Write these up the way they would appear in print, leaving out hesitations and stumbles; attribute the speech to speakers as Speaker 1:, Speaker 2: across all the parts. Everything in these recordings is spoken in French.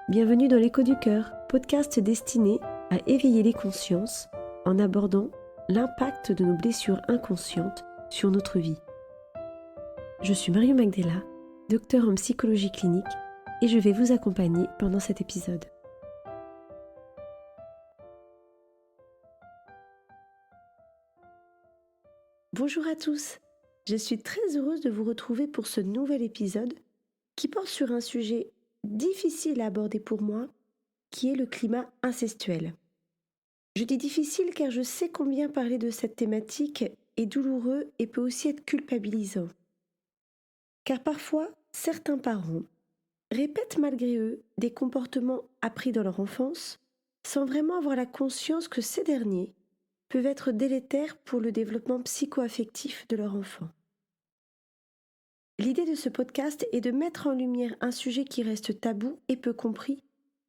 Speaker 1: Bienvenue dans l'Écho du Cœur, podcast destiné à éveiller les consciences en abordant l'impact de nos blessures inconscientes sur notre vie. Je suis Marion Magdela, docteure en psychologie clinique et je vais vous accompagner pendant cet épisode. Bonjour à tous, je suis très heureuse de vous retrouver pour ce nouvel épisode qui porte sur un sujet difficile à aborder pour moi, qui est le climat incestuel. Je dis difficile car je sais combien parler de cette thématique est douloureux et peut aussi être culpabilisant. Car parfois, certains parents répètent malgré eux des comportements appris dans leur enfance sans vraiment avoir la conscience que ces derniers peuvent être délétères pour le développement psycho-affectif de leur enfant. L'idée de ce podcast est de mettre en lumière un sujet qui reste tabou et peu compris,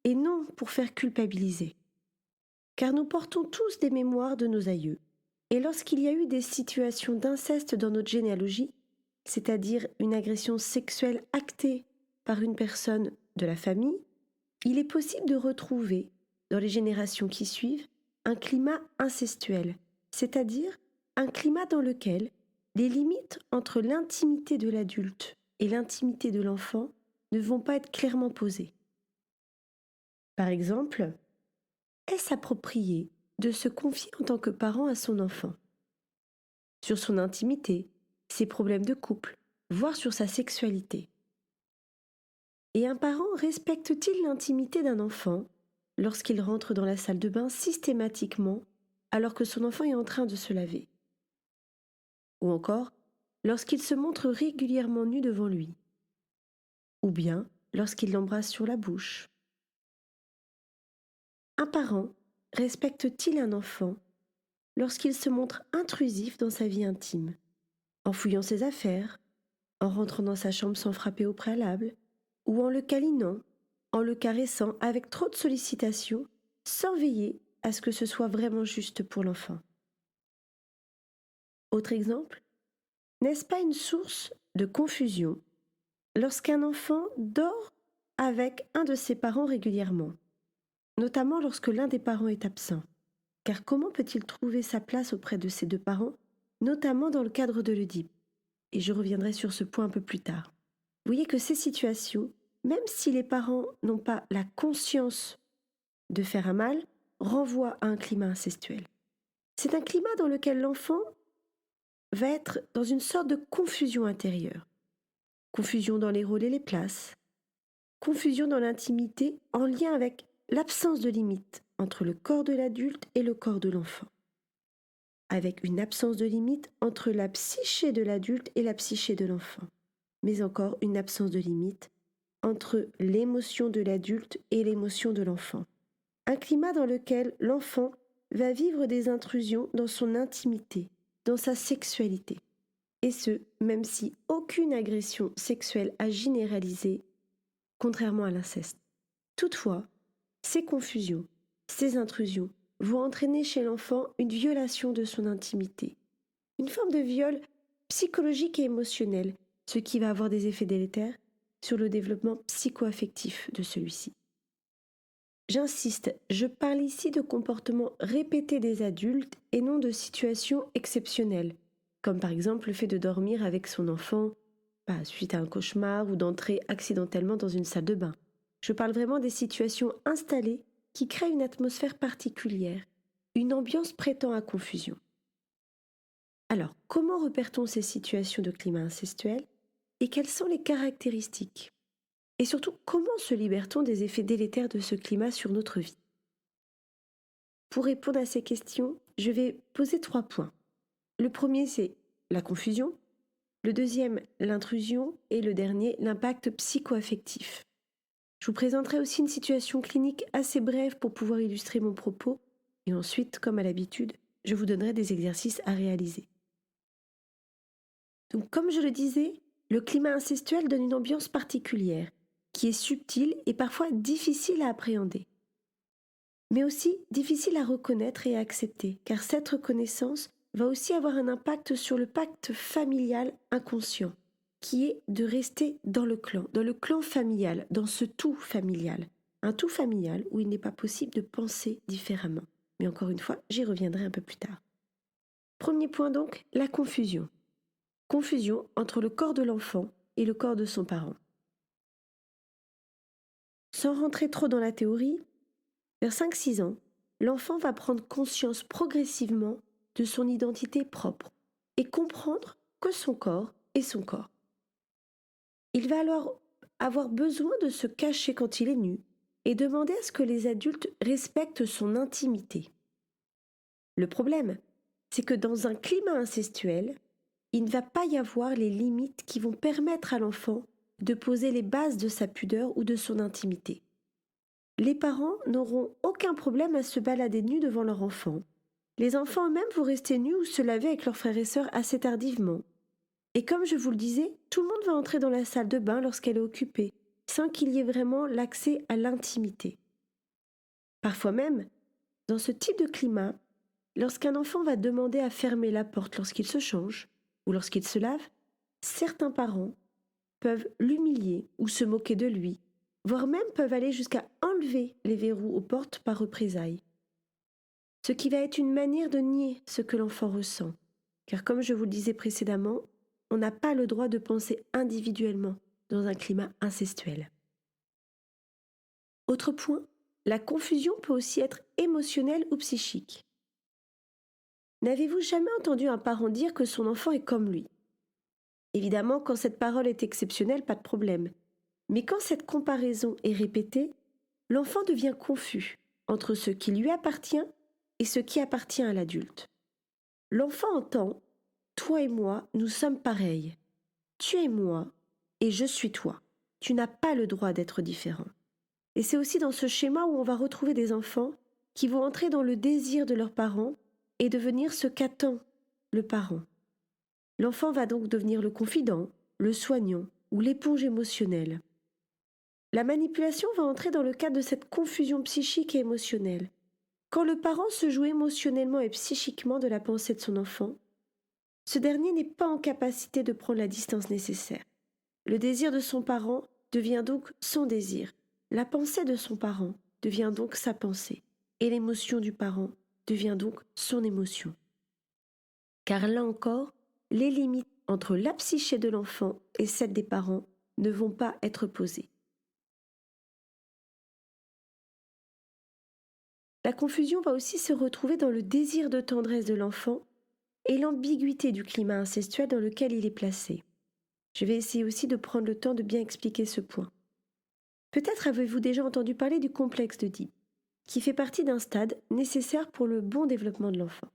Speaker 1: et non pour faire culpabiliser. Car nous portons tous des mémoires de nos aïeux, et lorsqu'il y a eu des situations d'inceste dans notre généalogie, c'est-à-dire une agression sexuelle actée par une personne de la famille, il est possible de retrouver, dans les générations qui suivent, un climat incestuel, c'est-à-dire un climat dans lequel les limites entre l'intimité de l'adulte et l'intimité de l'enfant ne vont pas être clairement posées. Par exemple, est-ce approprié de se confier en tant que parent à son enfant sur son intimité, ses problèmes de couple, voire sur sa sexualité? Et un parent respecte-t-il l'intimité d'un enfant lorsqu'il rentre dans la salle de bain systématiquement alors que son enfant est en train de se laver? Ou encore, lorsqu'il se montre régulièrement nu devant lui? Ou bien lorsqu'il l'embrasse sur la bouche? Un parent respecte-t-il un enfant lorsqu'il se montre intrusif dans sa vie intime, en fouillant ses affaires, en rentrant dans sa chambre sans frapper au préalable, ou en le câlinant, en le caressant avec trop de sollicitations, sans veiller à ce que ce soit vraiment juste pour l'enfant? Autre exemple, n'est-ce pas une source de confusion lorsqu'un enfant dort avec un de ses parents régulièrement, notamment lorsque l'un des parents est absent? Car comment peut-il trouver sa place auprès de ses deux parents, notamment dans le cadre de l'Oedipe? Et je reviendrai sur ce point un peu plus tard. Vous voyez que ces situations, même si les parents n'ont pas la conscience de faire un mal, renvoient à un climat incestuel. C'est un climat dans lequel l'enfant va être dans une sorte de confusion intérieure. Confusion dans les rôles et les places. Confusion dans l'intimité en lien avec l'absence de limite entre le corps de l'adulte et le corps de l'enfant. Avec une absence de limite entre la psyché de l'adulte et la psyché de l'enfant. Mais encore une absence de limite entre l'émotion de l'adulte et l'émotion de l'enfant. Un climat dans lequel l'enfant va vivre des intrusions dans son intimité, dans sa sexualité. Et ce, même si aucune agression sexuelle a généralisé, contrairement à l'inceste. Toutefois, ces confusions, ces intrusions vont entraîner chez l'enfant une violation de son intimité, une forme de viol psychologique et émotionnel, ce qui va avoir des effets délétères sur le développement psycho-affectif de celui-ci. J'insiste, je parle ici de comportements répétés des adultes et non de situations exceptionnelles, comme par exemple le fait de dormir avec son enfant suite à un cauchemar ou d'entrer accidentellement dans une salle de bain. Je parle vraiment des situations installées qui créent une atmosphère particulière, une ambiance prêtant à confusion. Alors, comment repère-t-on ces situations de climat incestuel et quelles sont les caractéristiques? Et surtout, comment se libère-t-on des effets délétères de ce climat sur notre vie? Pour répondre à ces questions, je vais poser 3 points. Le premier, c'est la confusion. Le deuxième, l'intrusion. Et le dernier, l'impact psycho-affectif. Je vous présenterai aussi une situation clinique assez brève pour pouvoir illustrer mon propos. Et ensuite, comme à l'habitude, je vous donnerai des exercices à réaliser. Donc, comme je le disais, le climat incestuel donne une ambiance particulière, qui est subtile et parfois difficile à appréhender. Mais aussi difficile à reconnaître et à accepter, car cette reconnaissance va aussi avoir un impact sur le pacte familial inconscient, qui est de rester dans le clan familial, dans ce tout familial. un tout familial où il n'est pas possible de penser différemment. Mais encore une fois, j'y reviendrai un peu plus tard. Premier point donc, la confusion. Confusion entre le corps de l'enfant et le corps de son parent. Sans rentrer trop dans la théorie, vers 5-6 ans, l'enfant va prendre conscience progressivement de son identité propre et comprendre que son corps est son corps. Il va alors avoir besoin de se cacher quand il est nu et demander à ce que les adultes respectent son intimité. Le problème, c'est que dans un climat incestuel, il ne va pas y avoir les limites qui vont permettre à l'enfant de poser les bases de sa pudeur ou de son intimité. Les parents n'auront aucun problème à se balader nus devant leur enfant. Les enfants eux-mêmes vont rester nus ou se laver avec leurs frères et sœurs assez tardivement. Et comme je vous le disais, tout le monde va entrer dans la salle de bain lorsqu'elle est occupée, sans qu'il y ait vraiment l'accès à l'intimité. Parfois même, dans ce type de climat, lorsqu'un enfant va demander à fermer la porte lorsqu'il se change ou lorsqu'il se lave, certains parents peuvent l'humilier ou se moquer de lui, voire même peuvent aller jusqu'à enlever les verrous aux portes par représailles. Ce qui va être une manière de nier ce que l'enfant ressent, car comme je vous le disais précédemment, on n'a pas le droit de penser individuellement dans un climat incestuel. Autre point, la confusion peut aussi être émotionnelle ou psychique. N'avez-vous jamais entendu un parent dire que son enfant est comme lui ? Évidemment, quand cette parole est exceptionnelle, pas de problème. Mais quand cette comparaison est répétée, l'enfant devient confus entre ce qui lui appartient et ce qui appartient à l'adulte. L'enfant entend « toi et moi, nous sommes pareils. Tu es moi et je suis toi. Tu n'as pas le droit d'être différent. » Et c'est aussi dans ce schéma où on va retrouver des enfants qui vont entrer dans le désir de leurs parents et devenir ce qu'attend le parent. L'enfant va donc devenir le confident, le soignant ou l'éponge émotionnelle. La manipulation va entrer dans le cadre de cette confusion psychique et émotionnelle. Quand le parent se joue émotionnellement et psychiquement de la pensée de son enfant, ce dernier n'est pas en capacité de prendre la distance nécessaire. Le désir de son parent devient donc son désir. La pensée de son parent devient donc sa pensée. Et l'émotion du parent devient donc son émotion. Car là encore, les limites entre la psyché de l'enfant et celle des parents ne vont pas être posées. La confusion va aussi se retrouver dans le désir de tendresse de l'enfant et l'ambiguïté du climat incestuel dans lequel il est placé. Je vais essayer aussi de prendre le temps de bien expliquer ce point. Peut-être avez-vous déjà entendu parler du complexe d'Oedipe, qui fait partie d'un stade nécessaire pour le bon développement de l'enfant.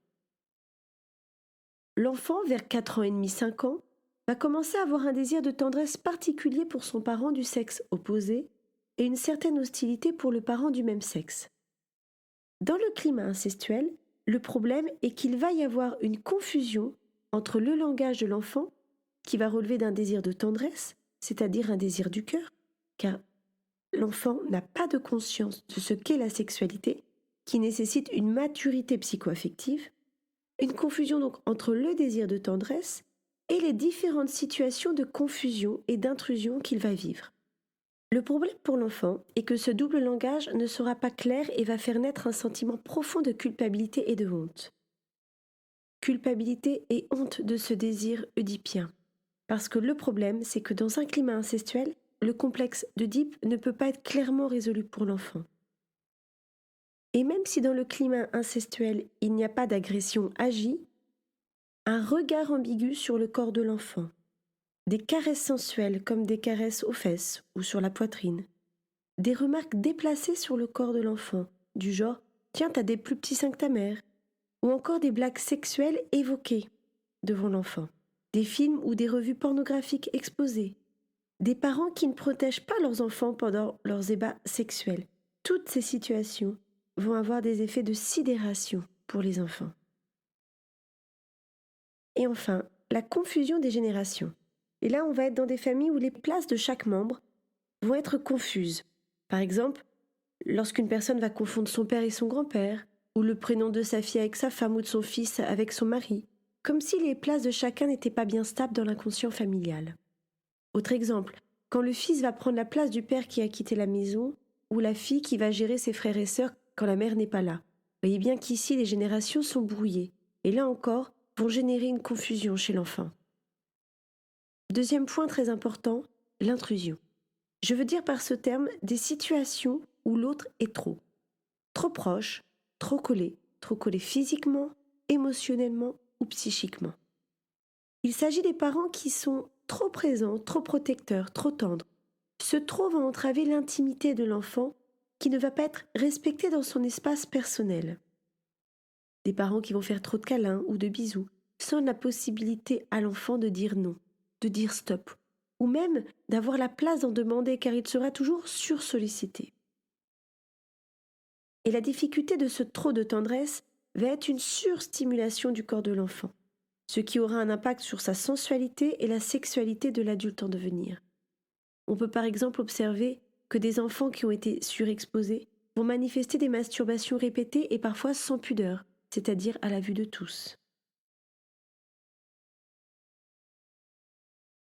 Speaker 1: L'enfant, vers 4 ans et demi, 5 ans, va commencer à avoir un désir de tendresse particulier pour son parent du sexe opposé et une certaine hostilité pour le parent du même sexe. Dans le climat incestuel, le problème est qu'il va y avoir une confusion entre le langage de l'enfant, qui va relever d'un désir de tendresse, c'est-à-dire un désir du cœur, car l'enfant n'a pas de conscience de ce qu'est la sexualité, qui nécessite une maturité psycho-affective, une confusion donc entre le désir de tendresse et les différentes situations de confusion et d'intrusion qu'il va vivre. Le problème pour l'enfant est que ce double langage ne sera pas clair et va faire naître un sentiment profond de culpabilité et de honte. Culpabilité et honte de ce désir oedipien. Parce que le problème, c'est que dans un climat incestuel, le complexe d'Oedipe ne peut pas être clairement résolu pour l'enfant. Et même si dans le climat incestuel, il n'y a pas d'agression agie, un regard ambigu sur le corps de l'enfant, des caresses sensuelles comme des caresses aux fesses ou sur la poitrine, des remarques déplacées sur le corps de l'enfant, du genre « tiens, t'as des plus petits seins que ta mère », ou encore des blagues sexuelles évoquées devant l'enfant, des films ou des revues pornographiques exposées, des parents qui ne protègent pas leurs enfants pendant leurs ébats sexuels. Toutes ces situations vont avoir des effets de sidération pour les enfants. Et enfin, la confusion des générations. Et là, on va être dans des familles où les places de chaque membre vont être confuses. Par exemple, lorsqu'une personne va confondre son père et son grand-père, ou le prénom de sa fille avec sa femme ou de son fils avec son mari, comme si les places de chacun n'étaient pas bien stables dans l'inconscient familial. Autre exemple, quand le fils va prendre la place du père qui a quitté la maison, ou la fille qui va gérer ses frères et sœurs quand la mère n'est pas là. Voyez bien qu'ici, les générations sont brouillées, et là encore, vont générer une confusion chez l'enfant. Deuxième point très important, l'intrusion. Je veux dire par ce terme des situations où l'autre est trop proche, trop collé physiquement, émotionnellement ou psychiquement. Il s'agit des parents qui sont trop présents, trop protecteurs, trop tendres. Ce trop va entraver l'intimité de l'enfant qui ne va pas être respecté dans son espace personnel. Des parents qui vont faire trop de câlins ou de bisous, sans la possibilité à l'enfant de dire non, de dire stop, ou même d'avoir la place d'en demander car il sera toujours sursollicité. Et la difficulté de ce trop de tendresse va être une surstimulation du corps de l'enfant, ce qui aura un impact sur sa sensualité et la sexualité de l'adulte en devenir. On peut par exemple observer que des enfants qui ont été surexposés vont manifester des masturbations répétées et parfois sans pudeur, c'est-à-dire à la vue de tous.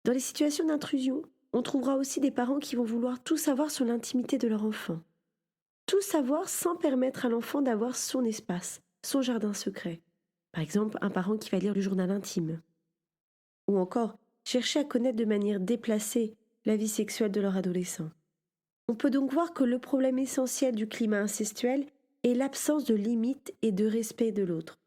Speaker 1: Dans les situations d'intrusion, on trouvera aussi des parents qui vont vouloir tout savoir sur l'intimité de leur enfant. Tout savoir sans permettre à l'enfant d'avoir son espace, son jardin secret. Par exemple, un parent qui va lire le journal intime. Ou encore, chercher à connaître de manière déplacée la vie sexuelle de leur adolescent. On peut donc voir que le problème essentiel du climat incestuel est l'absence de limites et de respect de l'autre.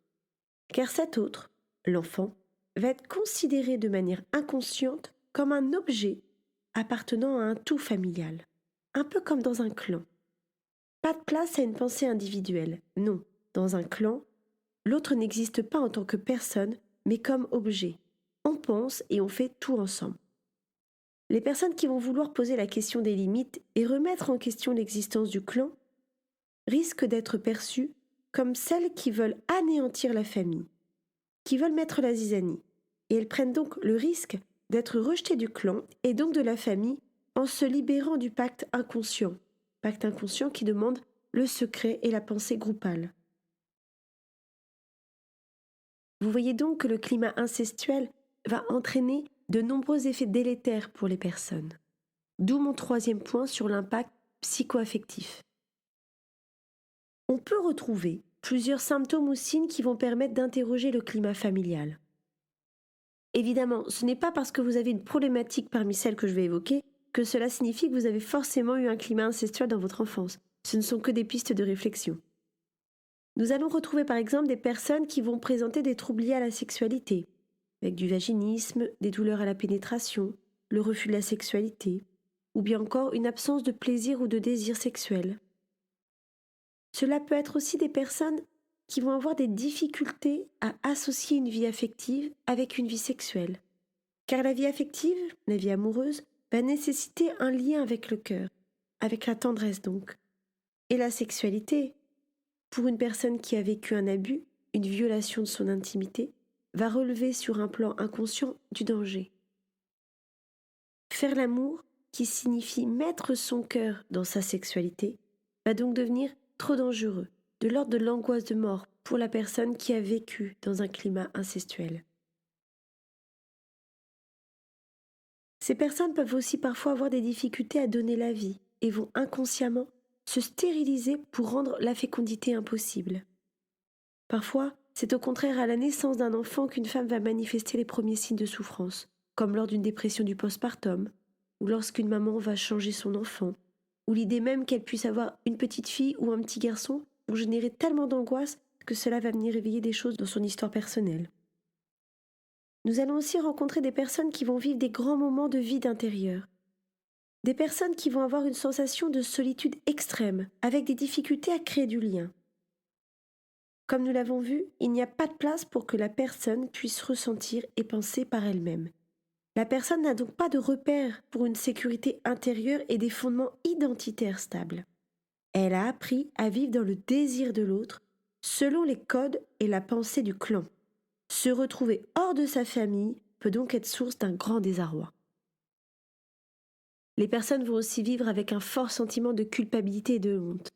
Speaker 1: Car cet autre, l'enfant, va être considéré de manière inconsciente comme un objet appartenant à un tout familial, un peu comme dans un clan. Pas de place à une pensée individuelle, non. Dans un clan, l'autre n'existe pas en tant que personne, mais comme objet. On pense et on fait tout ensemble. Les personnes qui vont vouloir poser la question des limites et remettre en question l'existence du clan risquent d'être perçues comme celles qui veulent anéantir la famille, qui veulent mettre la zizanie. Et elles prennent donc le risque d'être rejetées du clan et donc de la famille en se libérant du pacte inconscient qui demande le secret et la pensée groupale. Vous voyez donc que le climat incestuel va entraîner de nombreux effets délétères pour les personnes. D'où mon troisième point sur l'impact psycho-affectif. On peut retrouver plusieurs symptômes ou signes qui vont permettre d'interroger le climat familial. Évidemment, ce n'est pas parce que vous avez une problématique parmi celles que je vais évoquer que cela signifie que vous avez forcément eu un climat incestuel dans votre enfance. Ce ne sont que des pistes de réflexion. Nous allons retrouver par exemple des personnes qui vont présenter des troubles liés à la sexualité, avec du vaginisme, des douleurs à la pénétration, le refus de la sexualité, ou bien encore une absence de plaisir ou de désir sexuel. Cela peut être aussi des personnes qui vont avoir des difficultés à associer une vie affective avec une vie sexuelle. Car la vie affective, la vie amoureuse, va nécessiter un lien avec le cœur, avec la tendresse donc. Et la sexualité, pour une personne qui a vécu un abus, une violation de son intimité, va relever sur un plan inconscient du danger. Faire l'amour, qui signifie mettre son cœur dans sa sexualité, va donc devenir trop dangereux, de l'ordre de l'angoisse de mort pour la personne qui a vécu dans un climat incestuel. Ces personnes peuvent aussi parfois avoir des difficultés à donner la vie et vont inconsciemment se stériliser pour rendre la fécondité impossible. Parfois, c'est au contraire à la naissance d'un enfant qu'une femme va manifester les premiers signes de souffrance, comme lors d'une dépression du postpartum, ou lorsqu'une maman va changer son enfant, ou l'idée même qu'elle puisse avoir une petite fille ou un petit garçon vont générer tellement d'angoisse que cela va venir réveiller des choses dans son histoire personnelle. Nous allons aussi rencontrer des personnes qui vont vivre des grands moments de vide intérieur. Des personnes qui vont avoir une sensation de solitude extrême, avec des difficultés à créer du lien. Comme nous l'avons vu, il n'y a pas de place pour que la personne puisse ressentir et penser par elle-même. La personne n'a donc pas de repère pour une sécurité intérieure et des fondements identitaires stables. Elle a appris à vivre dans le désir de l'autre, selon les codes et la pensée du clan. Se retrouver hors de sa famille peut donc être source d'un grand désarroi. Les personnes vont aussi vivre avec un fort sentiment de culpabilité et de honte,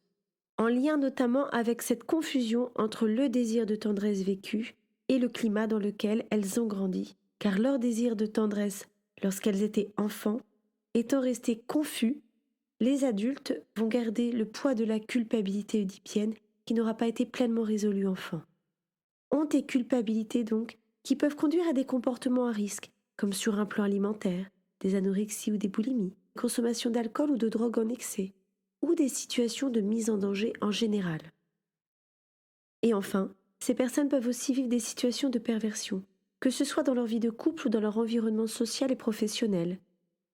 Speaker 1: en lien notamment avec cette confusion entre le désir de tendresse vécu et le climat dans lequel elles ont grandi, car leur désir de tendresse, lorsqu'elles étaient enfants, étant resté confus, les adultes vont garder le poids de la culpabilité oedipienne qui n'aura pas été pleinement résolue enfant. Honte et culpabilité donc, qui peuvent conduire à des comportements à risque, comme sur un plan alimentaire, des anorexies ou des boulimies, consommation d'alcool ou de drogue en excès, ou des situations de mise en danger en général. Et enfin, ces personnes peuvent aussi vivre des situations de perversion, que ce soit dans leur vie de couple ou dans leur environnement social et professionnel,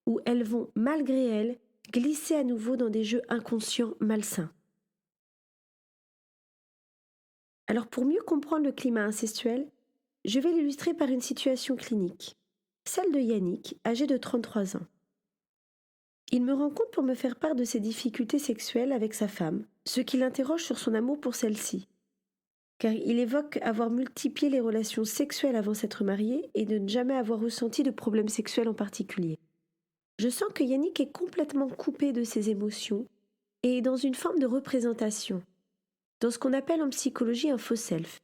Speaker 1: où elles vont, malgré elles, glisser à nouveau dans des jeux inconscients malsains. Alors pour mieux comprendre le climat incestuel, je vais l'illustrer par une situation clinique, celle de Yannick, âgé de 33 ans. Il me rencontre pour me faire part de ses difficultés sexuelles avec sa femme, ce qui l'interroge sur son amour pour celle-ci, car il évoque avoir multiplié les relations sexuelles avant s'être marié et de ne jamais avoir ressenti de problème sexuel en particulier. Je sens que Yannick est complètement coupé de ses émotions et est dans une forme de représentation, dans ce qu'on appelle en psychologie un faux self.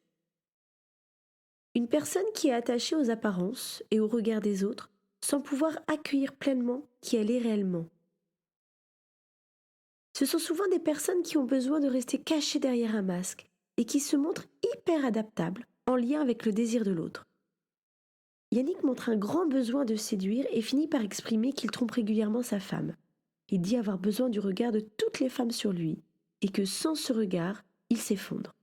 Speaker 1: Une personne qui est attachée aux apparences et au regard des autres sans pouvoir accueillir pleinement qui elle est réellement. Ce sont souvent des personnes qui ont besoin de rester cachées derrière un masque et qui se montrent hyper adaptables en lien avec le désir de l'autre. Yannick montre un grand besoin de séduire et finit par exprimer qu'il trompe régulièrement sa femme. Il dit avoir besoin du regard de toutes les femmes sur lui et que sans ce regard, il s'effondre.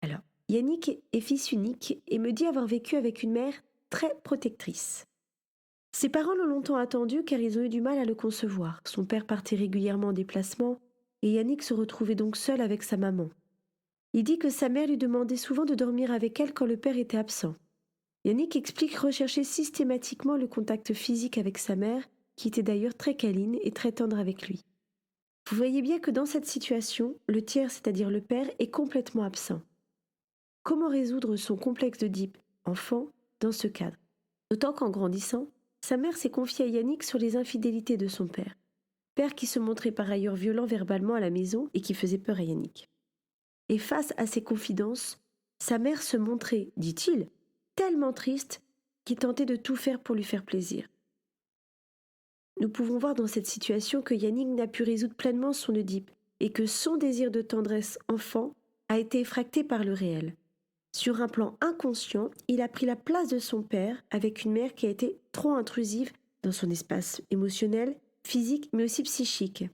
Speaker 1: Alors, Yannick est fils unique et me dit avoir vécu avec une mère très protectrice. Ses parents l'ont longtemps attendu car ils ont eu du mal à le concevoir. Son père partait régulièrement en déplacement et Yannick se retrouvait donc seul avec sa maman. Il dit que sa mère lui demandait souvent de dormir avec elle quand le père était absent. Yannick explique rechercher systématiquement le contact physique avec sa mère, qui était d'ailleurs très câline et très tendre avec lui. Vous voyez bien que dans cette situation, le tiers, c'est-à-dire le père, est complètement absent. Comment résoudre son complexe d'Oedipe, enfant, dans ce cadre? D'autant qu'en grandissant, sa mère s'est confiée à Yannick sur les infidélités de son père qui se montrait par ailleurs violent verbalement à la maison et qui faisait peur à Yannick. Et face à ces confidences, sa mère se montrait, dit-il, tellement triste qu'il tentait de tout faire pour lui faire plaisir. Nous pouvons voir dans cette situation que Yannick n'a pu résoudre pleinement son Oedipe et que son désir de tendresse enfant a été effracté par le réel. Sur un plan inconscient, il a pris la place de son père avec une mère qui a été trop intrusive dans son espace émotionnel, physique mais aussi psychique.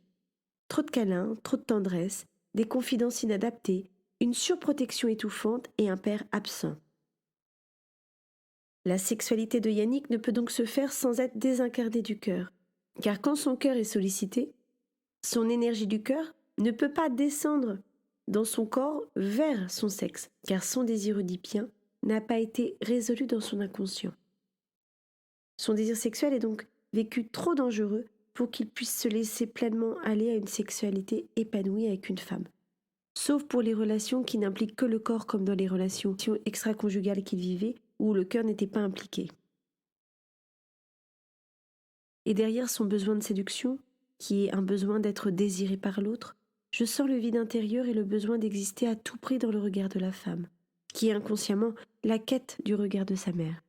Speaker 1: Trop de câlins, trop de tendresse, des confidences inadaptées, une surprotection étouffante et un père absent. La sexualité de Yannick ne peut donc se faire sans être désincarnée du cœur, car quand son cœur est sollicité, son énergie du cœur ne peut pas descendre dans son corps vers son sexe, car son désir oedipien n'a pas été résolu dans son inconscient. Son désir sexuel est donc vécu trop dangereux pour qu'il puisse se laisser pleinement aller à une sexualité épanouie avec une femme. Sauf pour les relations qui n'impliquent que le corps comme dans les relations extra-conjugales qu'il vivait, où le cœur n'était pas impliqué. Et derrière son besoin de séduction, qui est un besoin d'être désiré par l'autre, je sens le vide intérieur et le besoin d'exister à tout prix dans le regard de la femme, qui est inconsciemment la quête du regard de sa mère.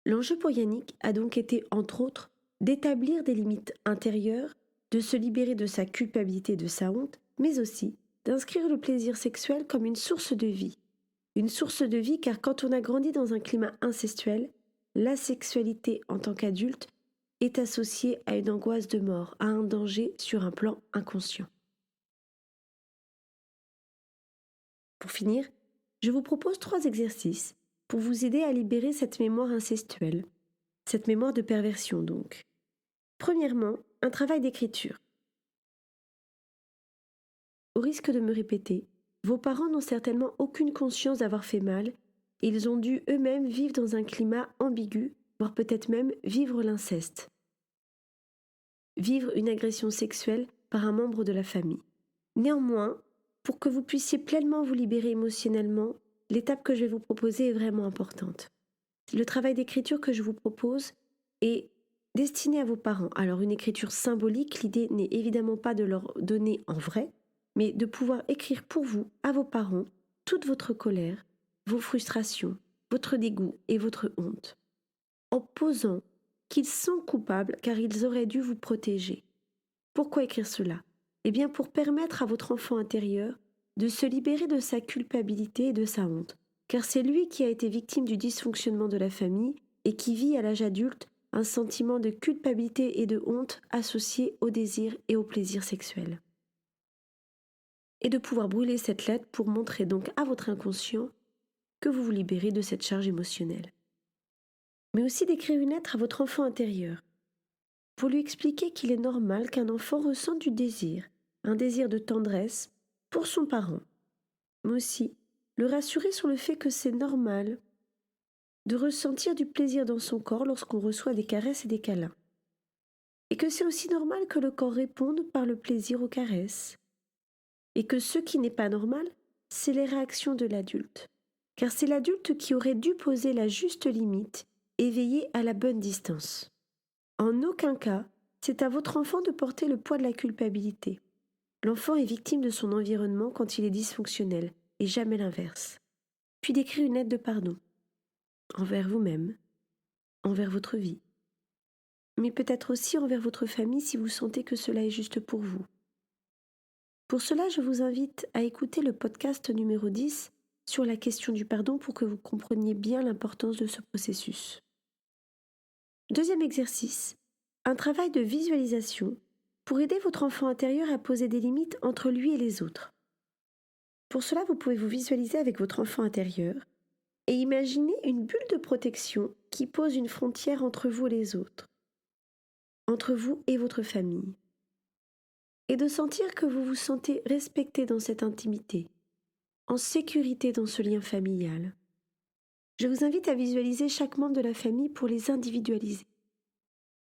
Speaker 1: L'enjeu pour Yannick a donc été, entre autres, d'établir des limites intérieures, de se libérer de sa culpabilité et de sa honte, mais aussi d'inscrire le plaisir sexuel comme une source de vie. Une source de vie car quand on a grandi dans un climat incestuel, la sexualité en tant qu'adulte est associée à une angoisse de mort, à un danger sur un plan inconscient. Pour finir, je vous propose 3 exercices pour vous aider à libérer cette mémoire incestuelle, cette mémoire de perversion donc. Premièrement, un travail d'écriture. Au risque de me répéter, vos parents n'ont certainement aucune conscience d'avoir fait mal et ils ont dû eux-mêmes vivre dans un climat ambigu, voire peut-être même vivre l'inceste. Vivre une agression sexuelle par un membre de la famille. Néanmoins, pour que vous puissiez pleinement vous libérer émotionnellement, l'étape que je vais vous proposer est vraiment importante. Le travail d'écriture que je vous propose est destiné à vos parents. Alors une écriture symbolique, l'idée n'est évidemment pas de leur donner en vrai, mais de pouvoir écrire pour vous, à vos parents, toute votre colère, vos frustrations, votre dégoût et votre honte. En posant qu'ils sont coupables car ils auraient dû vous protéger. Pourquoi écrire cela? Eh bien pour permettre à votre enfant intérieur de se libérer de sa culpabilité et de sa honte, car c'est lui qui a été victime du dysfonctionnement de la famille et qui vit à l'âge adulte un sentiment de culpabilité et de honte associé au désir et au plaisir sexuel. Et de pouvoir brûler cette lettre pour montrer donc à votre inconscient que vous vous libérez de cette charge émotionnelle. Mais aussi d'écrire une lettre à votre enfant intérieur, pour lui expliquer qu'il est normal qu'un enfant ressente du désir, un désir de tendresse pour son parent, mais aussi le rassurer sur le fait que c'est normal de ressentir du plaisir dans son corps lorsqu'on reçoit des caresses et des câlins, et que c'est aussi normal que le corps réponde par le plaisir aux caresses, et que ce qui n'est pas normal, c'est les réactions de l'adulte, car c'est l'adulte qui aurait dû poser la juste limite et veiller à la bonne distance. En aucun cas, c'est à votre enfant de porter le poids de la culpabilité. L'enfant est victime de son environnement quand il est dysfonctionnel, et jamais l'inverse. Puis d'écrire une lettre de pardon, envers vous-même, envers votre vie, mais peut-être aussi envers votre famille si vous sentez que cela est juste pour vous. Pour cela, je vous invite à écouter le podcast numéro 10 sur la question du pardon pour que vous compreniez bien l'importance de ce processus. Deuxième exercice, un travail de visualisation pour aider votre enfant intérieur à poser des limites entre lui et les autres. Pour cela, vous pouvez vous visualiser avec votre enfant intérieur et imaginer une bulle de protection qui pose une frontière entre vous et les autres, entre vous et votre famille, et de sentir que vous vous sentez respecté dans cette intimité, en sécurité dans ce lien familial. Je vous invite à visualiser chaque membre de la famille pour les individualiser.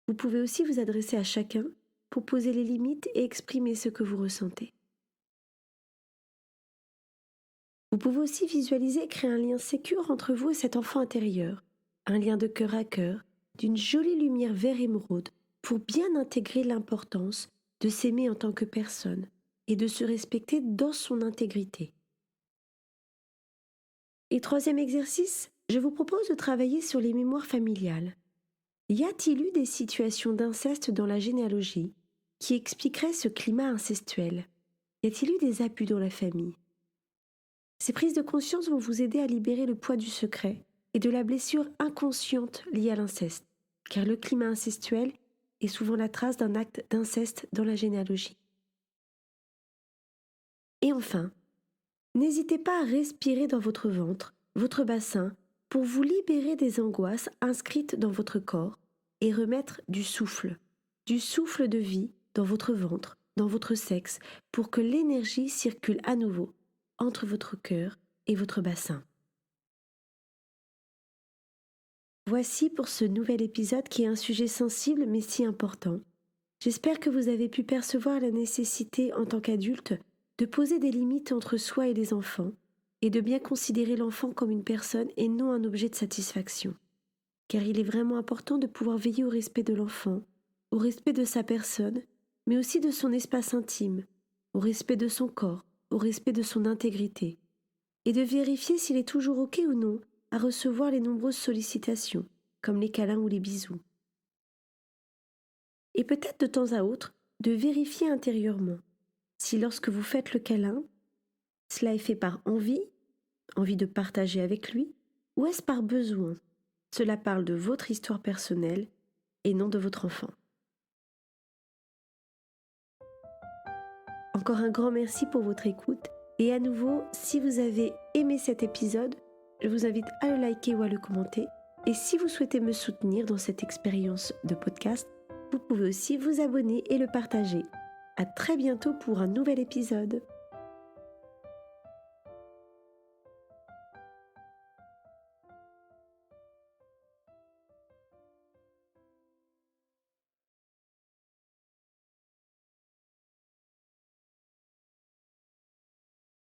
Speaker 1: Vous pouvez aussi vous adresser à chacun pour poser les limites et exprimer ce que vous ressentez. Vous pouvez aussi visualiser et créer un lien sécure entre vous et cet enfant intérieur, un lien de cœur à cœur, d'une jolie lumière vert émeraude, pour bien intégrer l'importance de s'aimer en tant que personne et de se respecter dans son intégrité. Et troisième exercice, je vous propose de travailler sur les mémoires familiales. Y a-t-il eu des situations d'inceste dans la généalogie qui expliqueraient ce climat incestuel? Y a-t-il eu des abus dans la famille? Ces prises de conscience vont vous aider à libérer le poids du secret et de la blessure inconsciente liée à l'inceste, car le climat incestuel est souvent la trace d'un acte d'inceste dans la généalogie. Et enfin, n'hésitez pas à respirer dans votre ventre, votre bassin, pour vous libérer des angoisses inscrites dans votre corps et remettre du souffle de vie dans votre ventre, dans votre sexe, pour que l'énergie circule à nouveau entre votre cœur et votre bassin. Voici pour ce nouvel épisode qui est un sujet sensible mais si important. J'espère que vous avez pu percevoir la nécessité en tant qu'adulte de poser des limites entre soi et les enfants et de bien considérer l'enfant comme une personne et non un objet de satisfaction. Car il est vraiment important de pouvoir veiller au respect de l'enfant, au respect de sa personne, mais aussi de son espace intime, au respect de son corps, au respect de son intégrité, et de vérifier s'il est toujours OK ou non à recevoir les nombreuses sollicitations, comme les câlins ou les bisous. Et peut-être de temps à autre, de vérifier intérieurement si lorsque vous faites le câlin, cela est fait par envie de partager avec lui, ou est-ce par besoin? Cela parle de votre histoire personnelle et non de votre enfant. Encore un grand merci pour votre écoute et à nouveau, si vous avez aimé cet épisode, je vous invite à le liker ou à le commenter. Et si vous souhaitez me soutenir dans cette expérience de podcast, vous pouvez aussi vous abonner et le partager. À très bientôt pour un nouvel épisode.